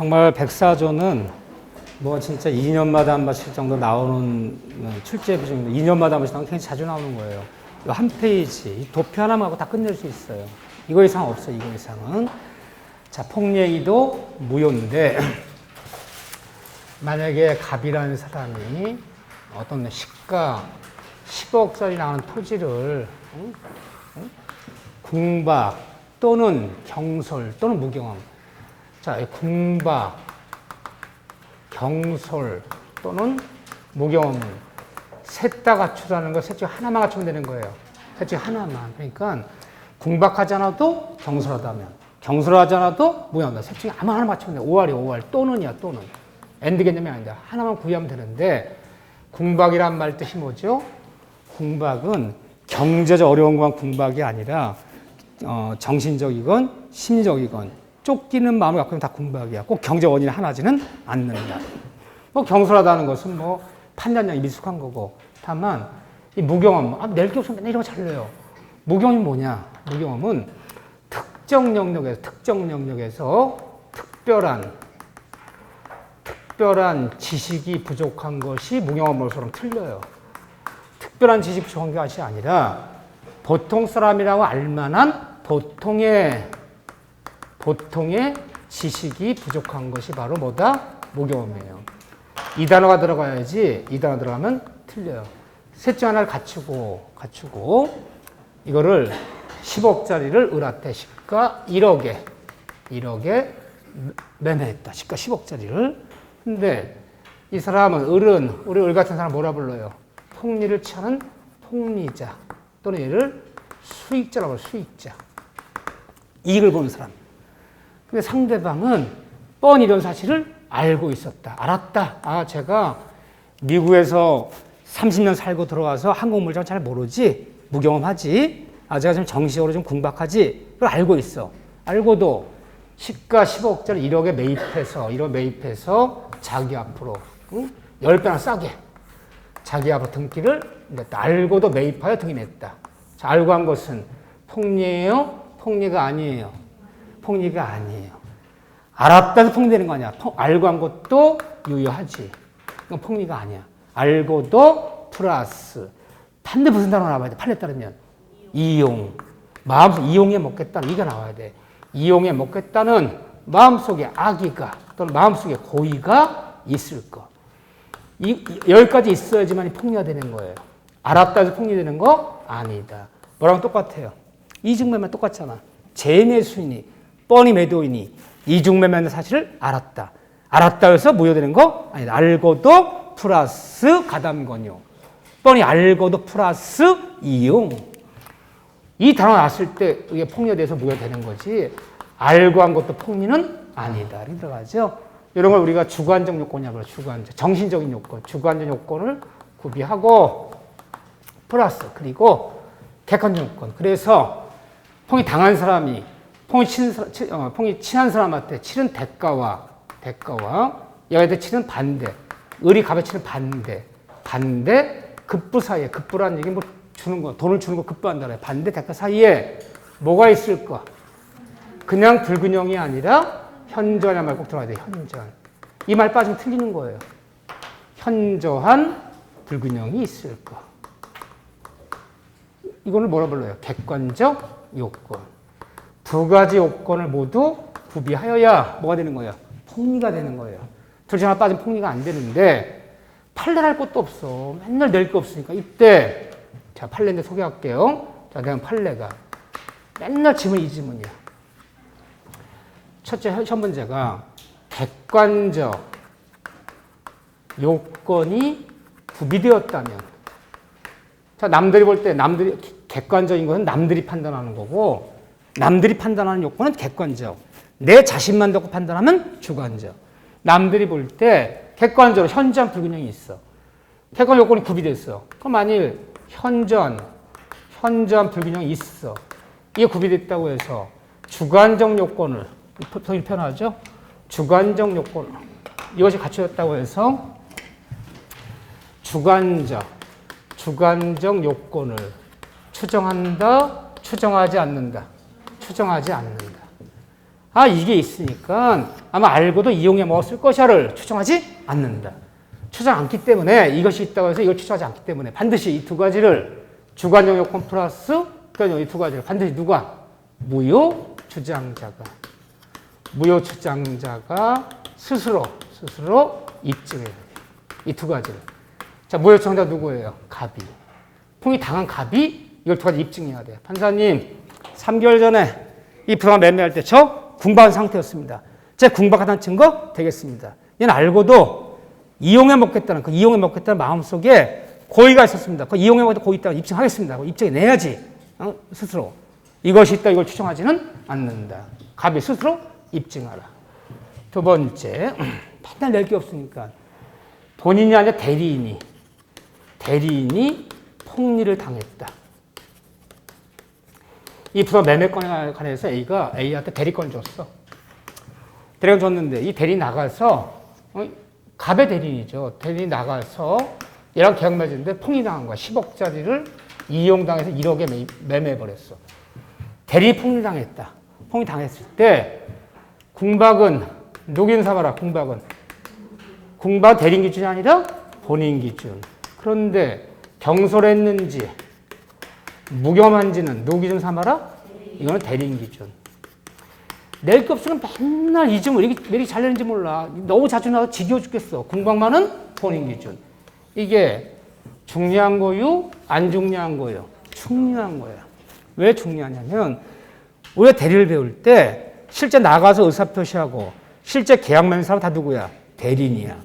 정말 백사조는 뭐 진짜 2년마다 한 번씩 정도 나오는 출제 비중인데 2년마다 한 번씩 나오는 굉장히 자주 나오는 거예요. 한 페이지, 이 도표 하나만 하고 다 끝낼 수 있어요. 이거 이상 없어요, 이거 이상은. 자, 폭례이도 무효인데, 만약에 갑이라는 사람이 어떤 시가 10억짜리 나오는 토지를 궁박 또는 경솔 또는 무경험. 자, 궁박, 경솔 또는 무경험은 셋 다 갖추라는 거, 셋 중 하나만 갖추면 되는 거예요. 셋 중 하나만. 그러니까 궁박하지 않아도 경솔하다면, 경솔하지 않아도 무경험이다. 셋 중에 아무 하나 맞추면 돼. 5할이 5할 또는이야, 또는. 엔드 개념이 아니다. 하나만 구비하면 되는데, 궁박이란 말 뜻이 뭐죠? 궁박은 경제적 어려운 건 궁박이 아니라 정신적이건 심리적이건 쫓기는 마음을 갖고 있는 다 궁박이야. 꼭 경제 원인이 하나지는 않는다. 뭐 경솔하다는 것은 뭐 판단력이 미숙한 거고, 다만 이 무경험, 낼 게 없으면 맨날 이런 거 잘 내요. 무경험이 뭐냐? 무경험은 특정 영역에서 특별한 지식이 부족한 것이 무경험으로서는 틀려요. 특별한 지식이 부족한 것이 아니라 보통 사람이라고 알만한 보통의 지식이 부족한 것이 바로 뭐다? 무경험이에요. 이 단어가 들어가야지, 이 단어 들어가면 틀려요. 셋 중 하나를 갖추고 이거를 10억짜리를 을한테 시가 1억에 매매했다. 시가 10억짜리를. 근데 이 사람은 을은, 우리 을 같은 사람 뭐라 불러요? 폭리를 취하는 폭리자 또는 얘를 수익자라고 해요. 수익자. 이익을 보는 사람. 근데 상대방은 뻔히 이런 사실을 알고 있었다. 알았다. 아, 제가 미국에서 30년 살고 들어와서 한국 물정 잘 모르지. 무경험하지. 아, 제가 지금 정식으로 좀 궁박하지. 그걸 알고 있어. 알고도 시가 10억짜리 1억에 매입해서 자기 앞으로 10배나 싸게 자기 앞으로 등기를 냈다. 알고도 매입하여 등기냈다. 자, 알고 한 것은 폭리예요? 폭리가 아니에요. 폭리가 아니에요. 알았다 해서 폭리되는 거 아니야. 알고 한 것도 유효하지. 이건 폭리가 아니야. 알고도 플러스 반대 무슨 단어가 나와야 돼? 판례에 따르면 이용. 마음속 이용해 먹겠다는 이가 나와야 돼. 이용해 먹겠다는 마음속에 악의가 또는 마음속에 고의가 있을 거. 여기까지 있어야지만 폭리가 되는 거예요. 알았다 해서 폭리되는 거 아니다. 뭐랑 똑같아요. 이중매매 똑같잖아. 재매 수인이 뻔히 매도인이 이중매매하는 사실을 알았다. 알았다 해서 무효되는 거 아니다. 알고도 플러스 가담권용. 뻔히 알고도 플러스 이용. 이 단어 나왔을 때 이게 폭리에 대해서 무효되는 거지. 알고 한 것도 폭리는 아니다. 이렇게 들어가죠. 이런 걸 우리가 주관적 요건이라고 해요. 주관적. 정신적인 요건. 주관적 요건을 구비하고 플러스 그리고 객관적 요건. 그래서 폭이 당한 사람이 폭이 친한 사람한테 치른 대가와 여기한테 치는 반대. 을이 갑에 치는 반대 급부 사이에 급부라는 얘기 뭐 주는 거 돈을 주는 거 급부한다래. 반대 대가 사이에 뭐가 있을까? 그냥 불균형이 아니라 현저한 말 꼭 들어야 돼. 현저한. 이 말 빠지면 틀리는 거예요. 현저한 불균형이 있을까? 이거를 뭐라 불러요? 객관적 요건. 두 가지 요건을 모두 구비하여야 뭐가 되는 거예요? 폭리가 되는 거예요. 둘 중 하나 빠지면 폭리가 안 되는데 판례를 할 것도 없어. 맨날 낼 거 없으니까 이때 자 판례인데 소개할게요. 자, 내가 판례가 맨날 지문 이 지문이야. 첫째 첫 문제가 객관적 요건이 구비되었다면 자 남들이 볼 때 객관적인 것은 남들이 판단하는 거고 남들이 판단하는 요건은 객관적. 내 자신만 듣고 판단하면 주관적. 남들이 볼 때 객관적으로 현저한 불균형이 있어. 객관 요건이 구비됐어. 그럼 만일 현저한 불균형이 있어. 이게 구비됐다고 해서 주관적 요건을 더 편하죠? 주관적 요건 이것이 갖춰졌다고 해서 주관적 요건을 추정하지 않는다. 아, 이게 있으니까 아마 알고도 이용해 먹었을 것이야를 추정하지 않는다. 추정 않기 때문에 이것이 있다고 해서 이걸 추정하지 않기 때문에 반드시 이 두 가지를 주관적 요건 플러스 이 두 가지를 반드시 누가? 무효 주장자가 스스로 입증해야 돼. 이 두 가지를. 자, 무효 주장자 누구예요? 갑이. 풍이 당한 갑이 이걸 두 가지 입증해야 돼. 판사님, 3개월 전에 이 부동산 매매할 때 저 궁박한 상태였습니다. 제 궁박하다는 증거 되겠습니다. 얘는 알고도 이용해 먹겠다는 마음속에 고의가 있었습니다. 그 이용해 먹겠다 고의 있다고 입증하겠습니다. 입증해내야지. 스스로. 이것이 있다 이걸 추정하지는 않는다. 갑이 스스로 입증하라. 두 번째, 판단 낼 게 없으니까 본인이 아니라 대리인이 폭리를 당했다. 이 부동산 매매권에 관해서 A가 A한테 대리권을 줬어. 대리권 줬는데 이 대리인 나가서 갑의 대리인이죠. 대리인이 나가서 얘랑 계약 맺었는데 폭리당한 거야. 10억짜리를 이용당해서 1억에 매매해버렸어. 대리인이 폭리당했다. 폭리당했을 때 궁박은 누긴 삼아라. 궁박 대리인 기준이 아니라 본인 기준. 그런데 경솔했는지 무겸한지는 누구 기준 삼아라? 이거는 대리인 기준. 낼 게 없으면 맨날 이 점 왜 이렇게 잘 내는지 몰라. 너무 자주 나와서 지겨워 죽겠어. 궁박만은 본인 기준. 이게 중요한 거요? 안 중요한 거요? 중요한 거야. 왜 중요하냐면 우리가 대리를 배울 때 실제 나가서 의사표시하고 실제 계약 맺는 사람 다 누구야? 대리인이야.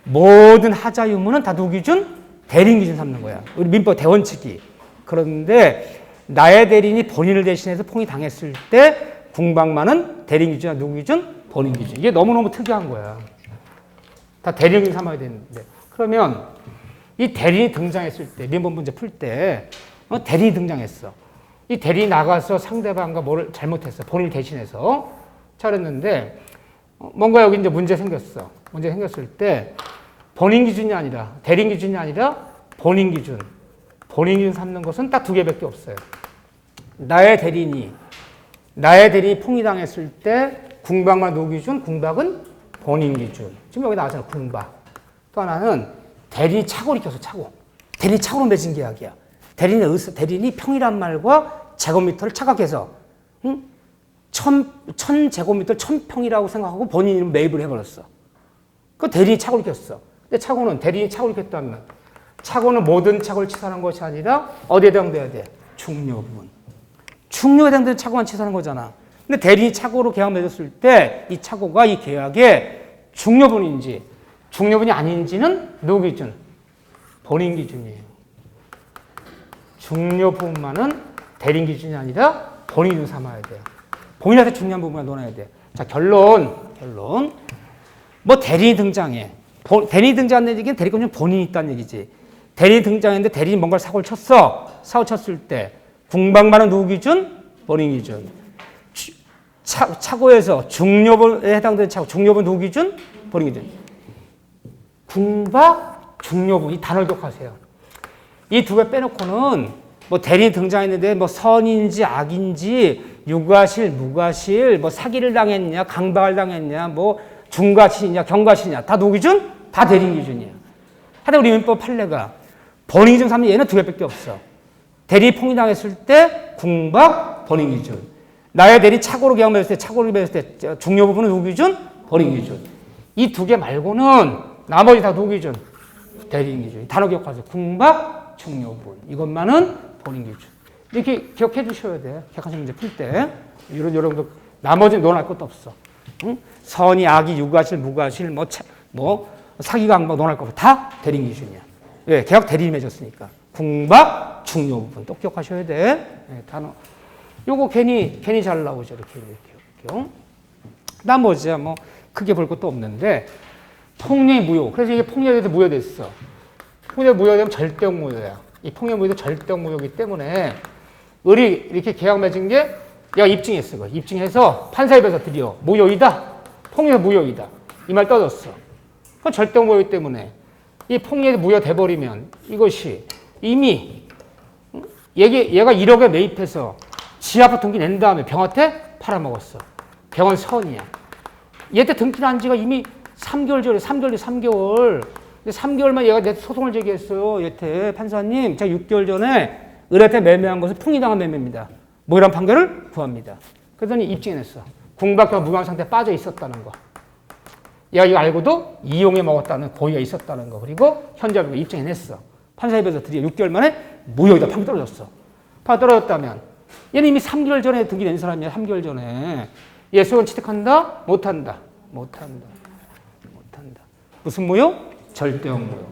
모든 하자 유무는 다 누구 기준? 대리인 기준 삼는 거야. 우리 민법 대원칙이. 그런데 나의 대리인이 본인을 대신해서 폭이 당했을 때 궁박만은 대리인 기준이야. 누구 기준? 본인 기준. 이게 너무너무 특이한 거야. 다 대리인 기준 삼아야 되는데. 그러면 이 대리인이 등장했을 때, 민법 문제 풀 때 대리인이 등장했어. 이 대리인이 나가서 상대방과 뭐를 잘못했어. 본인을 대신해서. 잘했는데 뭔가 여기 이제 문제 생겼어. 문제 생겼을 때 본인 기준이 아니라 대리인 기준이 아니라 본인 기준. 본인 기준 삼는 것은 딱 두 개밖에 없어요. 나의 대리인이 폭리당했을 때 궁박만 누구 기준? 궁박은 본인 기준. 지금 여기 나왔잖아. 궁박. 또 하나는 대리인이 착오를 껴서 착오. 대리인이 착오로 맺은 계약이야. 대리인이 평이란 말과 제곱미터를 착각해서 1000제곱미터 1000평이라고 생각하고 본인이 매입을 해버렸어. 그 대리인이 착오를 꼈어. 근데 대리인이 착오를 꼈다면 착오는 모든 착오를 치사하는 것이 아니라 어디에 해당돼야 돼? 중요 부분. 중요에 해당되는 착오만 치사하는 거잖아. 근데 대리인이 착오로 계약 맺었을 때 이 착오가 이 계약의 중요분인지 중요분이 아닌지는 누구 기준? 본인 기준이에요. 중요 부분만은 대리인 기준이 아니라 본인 기준 삼아야 돼요. 본인한테 중요한 부분만 논해야 돼. 자, 결론. 뭐 대리인이 등장해. 대리인이 등장하는 얘기는 대리권 중 본인이 있다는 얘기지. 대리인이 등장했는데 대리인이 뭔가를 사고를 쳤어. 사고 쳤을 때 궁박만은 누구 기준? 본인 기준. 착오에서 중요분에 해당되는 착오. 중요분 누구 기준? 본인 기준. 궁박, 중요분. 이 단어를 기억하세요. 이 두 개 빼놓고는 뭐 대리인이 등장했는데 뭐 선인지 악인지 유과실, 무과실, 뭐 사기를 당했냐, 강박을 당했냐, 뭐 중과실이냐, 경과실이냐. 다 누구 기준? 다 대리인 기준이야. 하여튼 우리 민법 판례가 본인 기준 삼는 얘는 두 개밖에 없어. 대리 폭리당했을 때 궁박, 본인 기준. 나의 대리 착오로 계약 맺었을 때, 착오로 맺었을 때 중요 부분은 누구 기준? 본인 기준. 이 두 개 말고는 나머지 다 누구 기준? 대리인 기준. 단어 기억하세요. 궁박, 중요 부분. 이것만은 본인 기준. 이렇게 기억해 주셔야 돼. 객관식 문제 풀 때. 이런 거 나머지는 논할 것도 없어. 응? 선이, 악이, 유과실, 무과실, 뭐 사기, 강박 논할 거 없어. 다 대리인 기준이야. 왜? 계약 대리인 맺었으니까. 궁박, 중요 부분. 또 기억하셔야 돼. 네, 단어. 요거 괜히 잘 나오죠. 이렇게. 나머지야 뭐 크게 볼 것도 없는데 폭리 무효. 그래서 이게 폭리에 대해서 무효됐어. 폭리 무효되면 절대적 무효야. 이 폭리 무효도 절대적 무효이기 때문에 이렇게 계약 맺은 게 얘가 입증했어. 그거. 입증해서 판사에 배서 드려. 무효이다. 폭리에서 무효이다. 이 말 떠졌어. 그건 절대적 무효이기 때문에 이 폭리에서 무효돼버리면 이것이 이미 얘가 1억에 매입해서 지 아파트 등기 낸 다음에 병한테 팔아먹었어. 병은 선이야. 얘한테 등기 난 지가 이미 3개월 전에 3개월. 3개월만 얘가 내 소송을 제기했어요. 얘한테 판사님, 제가 6개월 전에 을한테 매매한 것은 풍이당한 매매입니다. 뭐이란 판결을 구합니다. 그랬더니 입증해냈어. 궁박과 무효한 상태에 빠져 있었다는 거. 얘가 이거 알고도 이용해 먹었다는 고의가 있었다는 거. 그리고 현재하고 입증해냈어. 판사에 비해서 드디어 6개월 만에 무효이다 판결 떨어졌어. 판결 떨어졌다면 얘는 이미 3개월 전에 등기된 사람이야. 3개월 전에. 얘 소송 취득한다? 못한다. 무슨 무효? 절대적 무효.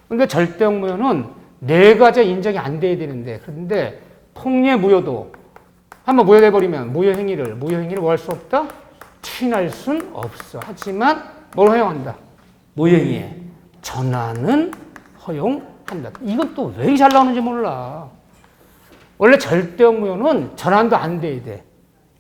그러니까 절대적 무효는 네 가지 인정이 안 돼야 되는데, 그런데 폭리의 무효도 한번 무효돼버리면 무효 행위를 뭐 할 수 없다? 추인할 순 없어. 하지만 뭘 허용한다? 무효 행위에 전환은 허용한다. 이건 또 왜 잘 나오는지 몰라. 원래 절대적 무효는 전환도 안 돼야 돼.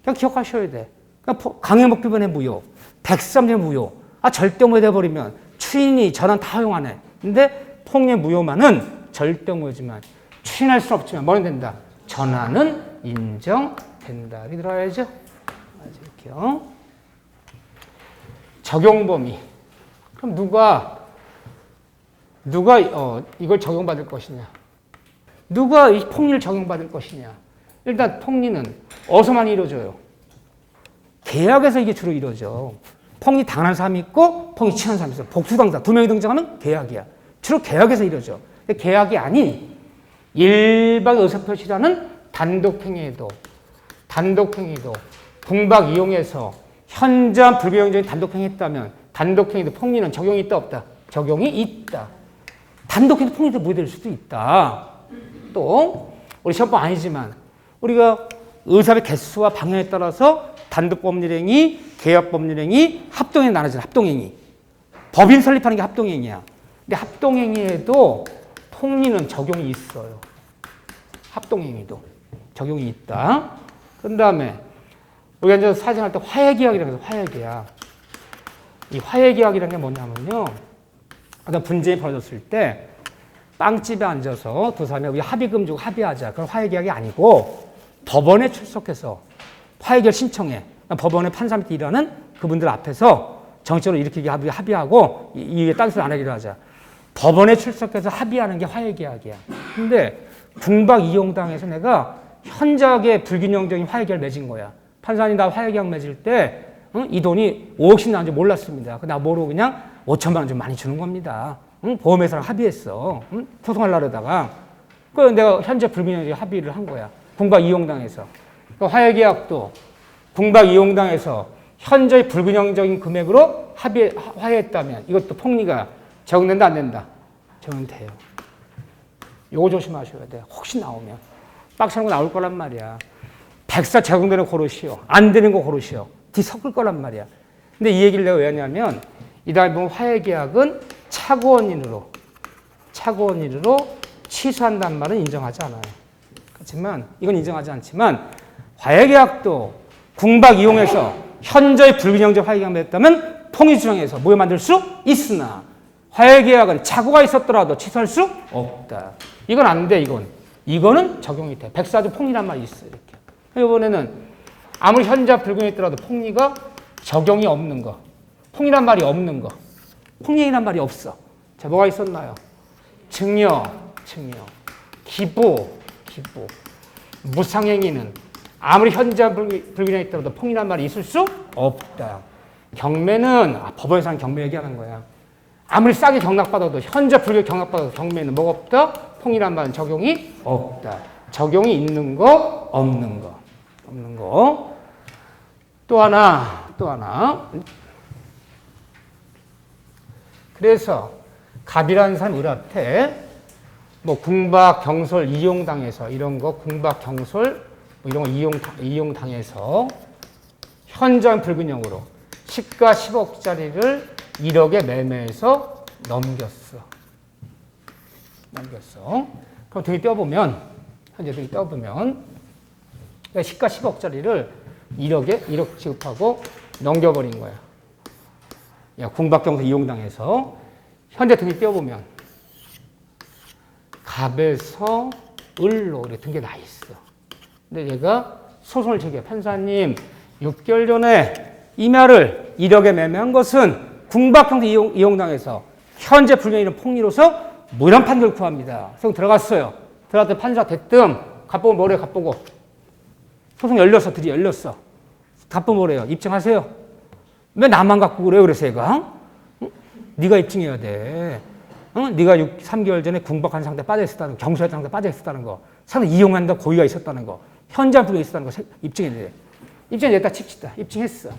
그냥 기억하셔야 돼. 그러니까 강행목표변의 무효, 103의 무효. 절대적 무효 돼버리면 추인이 전환 다 허용하네. 근데 폭리의 무효만은 절대적 무효지만 추인할 수 없지만 뭐는 된다? 전환은 인정된다. 여기 들어야죠. 이렇게요. 적용 범위. 그럼 누가 이걸 적용받을 것이냐? 누가 이 폭리를 적용받을 것이냐? 일단 폭리는 어디서만 이루어져요? 계약에서 이게 주로 이루어져. 폭리 당한 사람이 있고 폭리 취한 사람이 있어. 복수당사 두 명이 등장하면 계약이야. 주로 계약에서 이루어져. 근데 계약이 아닌 일방 의사표시라는 단독행위에도 궁박 이용해서 현저한 불교형적인 단독행위했다면 단독행위도 폭리는 적용이 있다 없다? 적용이 있다. 단독행위도 폭리도 무효될 수도 있다. 또 우리 시험법 아니지만 우리가 의사의 개수와 방향에 따라서 단독법률행위, 계약법률행위, 합동행위 나눠지는 합동행위. 법인 설립하는 게 합동행위야. 근데 합동행위에도 폭리는 적용이 있어요. 합동행위도 적용이 있다. 그 다음에 우리가 이제 사정할 때 화해계약이라고 해서 화해계약. 이 화해계약이라는 게 뭐냐면요. 어떤 분쟁이 벌어졌을 때 빵집에 앉아서 두 사람이 우리 합의금 주고 합의하자. 그건 화해계약이 아니고 법원에 출석해서 화해계약 신청해. 법원의 판사 밑에 일하는 그분들 앞에서 정식으로 이렇게 합의하고 이게 딴소리 안 하기로 하자. 법원에 출석해서 합의하는 게 화해계약이야. 근데 궁박 이용당해서 내가 현저하게 불균형적인 화해계약을 맺은 거야. 판사님 나 화해계약 맺을 때 이 돈이 5억씩 나온 줄 몰랐습니다. 나 모르고 그냥 5천만 원 좀 많이 주는 겁니다. 보험회사랑 합의했어. 소송하려고 하다가. 그래서 내가 현재 불균형적인 합의를 한 거야. 궁박 이용당해서. 화해계약도 궁박 이용당해서 현저히 불균형적인 금액으로 화해했다면 이것도 폭리가 적용된다 안 된다? 적용돼요. 요거 조심하셔야 돼. 혹시 나오면. 빡치는 거 나올 거란 말이야. 백사 적용되는 거 고르시오. 안 되는 거 고르시오. 뒤 섞을 거란 말이야. 근데 이 얘기를 내가 왜 하냐면 이 다음에 보면 화해계약은 차고원인으로 취소한다는 말은 인정하지 않아요. 그렇지만 이건 인정하지 않지만 화해계약도 궁박 이용해서 현저히 불균형적 화해계약을 맺었다면 폭리 주장해서 무효 만들 수 있으나 화해계약은 착오가 있었더라도 취소할 수 없다. 이건 안 돼, 이거는 적용이 돼. 백사주 폭리란 말이 있어, 이렇게. 이번에는 아무리 현재 불균형했더라도 폭리가 적용이 없는 거. 폭리란 말이 없는 거. 폭리란 말이 없어. 자, 뭐가 있었나요? 증여. 기부. 무상행위는 아무리 현재 불균형했더라도 폭리란 말이 있을 수 없다. 경매는, 법원에서는 경매 얘기하는 거야. 아무리 싸게 경락받아도 현재 불교 경락받아도 경매는 뭐가 없다? 폭리란 말은 적용이 없다. 적용이 있는 거, 없는 거. 또 하나. 그래서 갑이라는 사람 을한테 뭐 궁박, 경솔, 이용당해서 이런 거 궁박, 경솔 뭐 이런 거 이용당해서 현저한 불균형으로 시가 10억짜리를 1억에 매매해서 넘겼어. 그럼 등이 떼어보면 시가 10억짜리를 1억 지급하고 넘겨버린 거야. 야, 궁박경서 이용당해서 현재 등이 떼어보면 갑에서 을로 이렇게 등기가 나 있어. 근데 얘가 소송을 제기해. 판사님, 6개월 전에 임야를 1억에 매매한 것은 궁박형태 이용당해서 현재 불명예는 폭리로서 무혐의 판결을 구합니다. 소송 들어갔어요. 들어갔더니 판사 대뜸 갑보고 뭐래요? 갑보고 소송 열렸어. 드디어 열렸어. 갑보고 뭐래요? 입증하세요. 왜 나만 갖고 그래요? 그래서 얘가 네가 입증해야 돼. 네가 3개월 전에 궁박한 상태 빠져있었다는 거, 경솔했던 상태 빠져있었다는 거, 상대 이용한다 고의가 있었다는 거, 현장 불명이 있었다는 거 입증해야 돼. 입증했다 칩시다. 입증했어.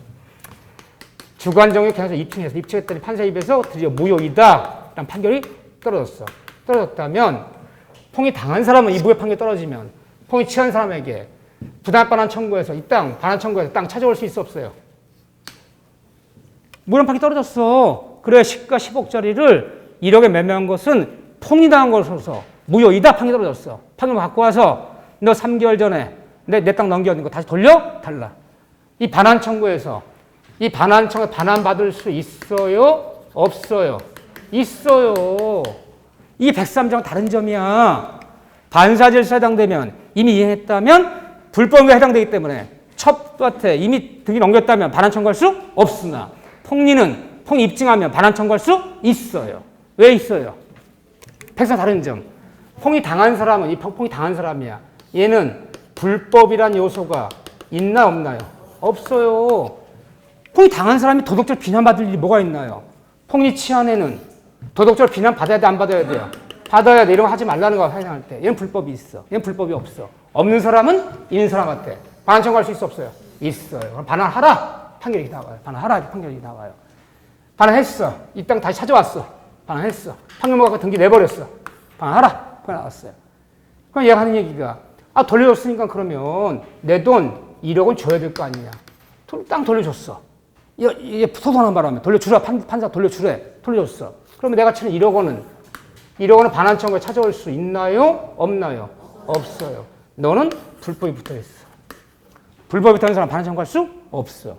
주관정의 계속 입증했더니 판사 입에서 드디어 무효이다 라는 판결이 떨어졌어. 떨어졌다면 폭리 당한 사람은 이 무효 판결이 떨어지면 폭리 취한 사람에게 부당 반환 청구해서 이 땅 반환 청구해서 땅 찾아올 수 있어 없어요? 무효 판결이 떨어졌어. 그래 시가 10억짜리를 1억에 매매한 것은 폭리 당한 것으로서 무효이다 판결이 떨어졌어. 판결 갖고 와서 너 3개월 전에 내 땅 넘겨준 거 다시 돌려? 달라. 이 반환 청구에서 이 반환 청구 반환 받을 수 있어요? 없어요? 있어요. 이 103장 다른 점이야. 반사질서에 해당되면 이미 이행했다면 불법에 해당되기 때문에 첫 밭에 이미 등기 넘겼다면 반환 청구할 수 없으나 폭리는 폭리 입증하면 반환 청구할 수 있어요. 왜 있어요? 103 다른 점. 폭리 당한 사람은 이 폭리 당한 사람이야. 얘는 불법이란 요소가 있나 없나요? 없어요. 폭리 당한 사람이 도덕적 비난받을 일이 뭐가 있나요? 폭리 취한 애는 도덕적 비난 받아야 돼, 안 받아야 돼요? 받아야 돼. 이런 거 하지 말라는 거 회상할 때. 얘는 불법이 있어. 얘는 불법이 없어. 없는 사람은 있는 사람한테 반환 청구할 수 있어 없어요? 있어요. 그럼 반환하라. 판결이 나와요. 반환하라. 판결이 나와요. 반환했어. 이 땅 다시 찾아왔어. 반환했어. 판결 갖고 등기 내버렸어. 반환하라. 그거 나왔어요. 그럼 얘가 하는 얘기가 돌려줬으니까 그러면 내 돈 1억은 줘야 될 거 아니냐. 땅 돌려줬어. 이게 소송하는 바람에 돌려주라. 판사 돌려주래. 돌려줬어. 그러면 내가 치는 1억 원은 반환 청구에 찾아올 수 있나요? 없나요? 없어요. 너는 불법이 붙어있어. 불법이 붙어있는 사람 반환 청구할 수 없어.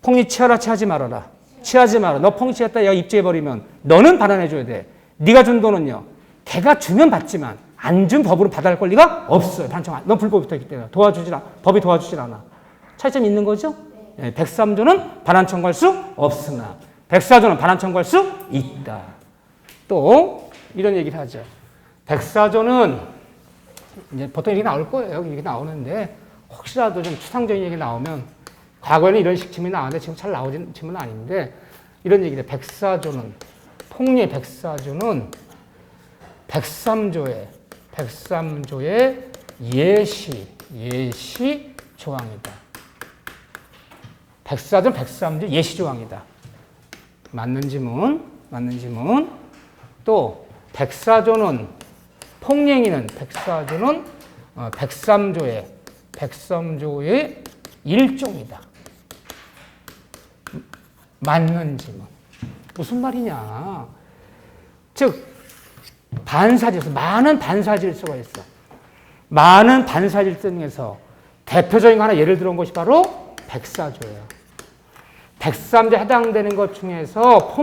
폭리 취하라 취하지 말아라. 취하지 마라. 너 폭리 취했다 얘가 입증해버리면 너는 반환해줘야 돼. 네가 준 돈은요. 걔가 주면 받지만 안 준 법으로 받아야 할 권리가 없어요. 반환 청구. 너 불법이 붙어있기 때문에 법이 도와주질 않아. 차이점이 있는 거죠? 네, 103조는 반환 청구할 수 없으나 104조는 반환 청구할 수 있다. 또 이런 얘기를 하죠. 104조는 이제 보통 얘기 나올 거예요. 얘기 나오는데 혹시라도 좀 추상적인 얘기 나오면 과거에는 이런 식 질문이 나왔는데 지금 잘 나오는 질문은 아닌데 이런 얘기를 104조는 폭리의 104조는 103조의 예시 조항이다. 104조는 103조 예시 조항이다. 맞는 지문. 또 104조는 폭리행위는 104조는 103조의 일종이다. 맞는 지문. 무슨 말이냐? 즉 반사질서, 많은 반사질서가 있어. 많은 반사질서 중에서 대표적인 거 하나 예를 들어온 것이 바로 104조예요. 103조에 해당되는 것 중에서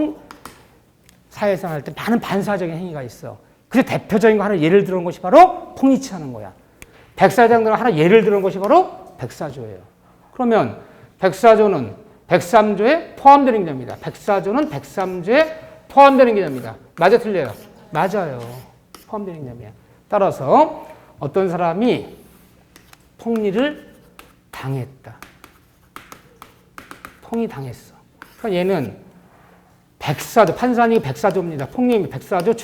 사회생활 할 때 많은 반사적인 행위가 있어. 그래서 대표적인 거 하나 예를 들어온 것이 바로 폭리 취하는 거야. 104조에 해당되는 하나 예를 들어온 것이 바로 104조예요. 그러면 104조는 103조에 포함되는 개념입니다. 104조는 103조에 포함되는 개념입니다. 맞아 틀려요? 맞아요. 포함되는 개념이야. 따라서 어떤 사람이 폭리를 당했다. 폭리 당했어. 그러니까 얘는 104조, 판사님이 104조입니다. 폭리행위 104조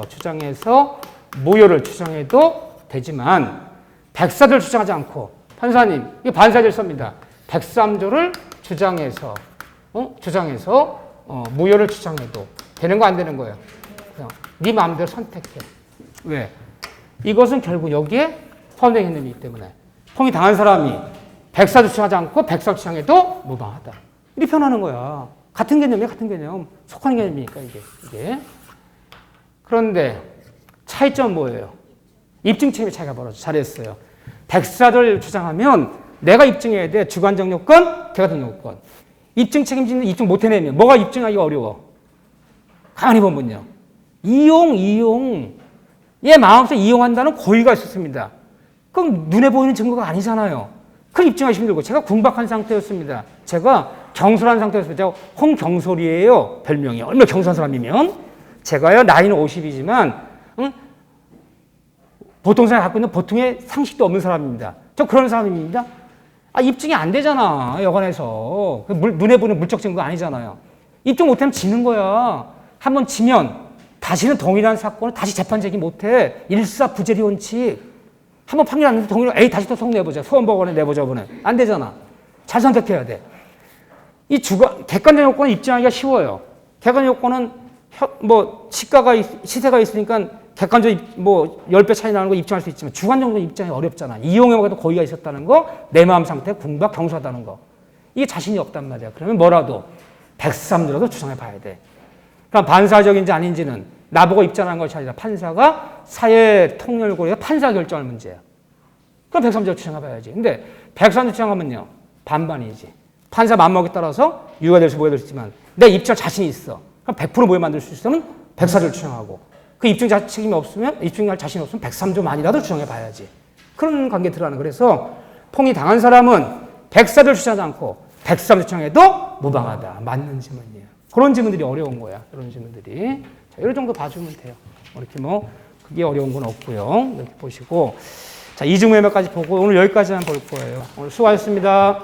주장해서 무효를 주장해도 되지만 104조를 주장하지 않고 판사님, 이게 반사질서입니다. 103조를 주장해서 무효를 주장해도 되는 거 안 되는 거예요? 그냥 네 마음대로 선택해. 왜? 이것은 결국 여기에 포함된 개념이기 때문에 폭리 당한 사람이 104조 주장하지 않고 104조 주장해도 무방하다. 이렇게 표현하는 거야. 같은 개념이야, 같은 개념. 속하는 개념이니까, 이게. 그런데 차이점은 뭐예요? 입증 책임의 차이가 벌어져. 잘했어요. 104조를 주장하면 내가 입증해야 돼. 주관적 요건, 객관적 요건. 입증 책임지는 입증 못 해내면 뭐가 입증하기가 어려워? 가만히 보면요. 이용. 얘 마음속에 이용한다는 고의가 있었습니다. 그럼 눈에 보이는 증거가 아니잖아요. 그걸 입증하기 힘들고 제가 궁박한 상태였습니다. 제가 경솔한 상태였습니다. 제가 홍경솔이에요. 별명이. 얼마나 경솔한 사람이면. 제가요 나이는 50이지만 보통 사람이 갖고 있는 보통의 상식도 없는 사람입니다. 저 그런 사람입니다. 입증이 안 되잖아. 여관에서. 눈에 보는 물적 증거 아니잖아요. 입증 못하면 지는 거야. 한번 지면 다시는 동일한 사건을 다시 재판 제기 못해. 일사부재리 원칙. 한번 판결 안 내는데 동일한 다시 또 속 내보자. 소원법원에 내보자 보네. 안 되잖아. 잘 선택해야 돼. 이 객관적 요건은 입증하기가 쉬워요. 객관적 요건은 시세가 있으니까 객관적 10배 차이 나는 거 입증할 수 있지만 주관적으로 입증이 어렵잖아. 이용해봐도 고의가 있었다는 거, 내 마음 상태 궁박 경솔하다는 거. 이게 자신이 없단 말이야. 그러면 뭐라도 103조라도 주장해 봐야 돼. 그럼 반사적인지 아닌지는 나보고 입증한 것이 아니라 판사가 사회 통렬고리에서 판사 결정할 문제야. 그럼 103조 주장해 봐야지. 근데 103조 주장하면요. 반반이지. 판사 맘먹에 따라서 유효가 될 수 뭐가 될 수 있지만 내 입증할 자신이 있어. 그럼 100% 모여 만들 수 있으면 104조를 주장하고 그 입증 책임이 없으면 입증할 자신이 없으면 103조만이라도 주장해 봐야지. 그런 관계에 들어가는. 그래서 통이 당한 사람은 104조를 주장하지 않고 103조 주장해도 무방하다. 맞는 질문이에요. 그런 질문들이 어려운 거야. 이런 질문들이. 자, 이런 정도 봐주면 돼요. 이렇게 그게 어려운 건 없고요. 이렇게 보시고. 자, 이중매매까지 보고 오늘 여기까지만 볼 거예요. 오늘 수고하셨습니다.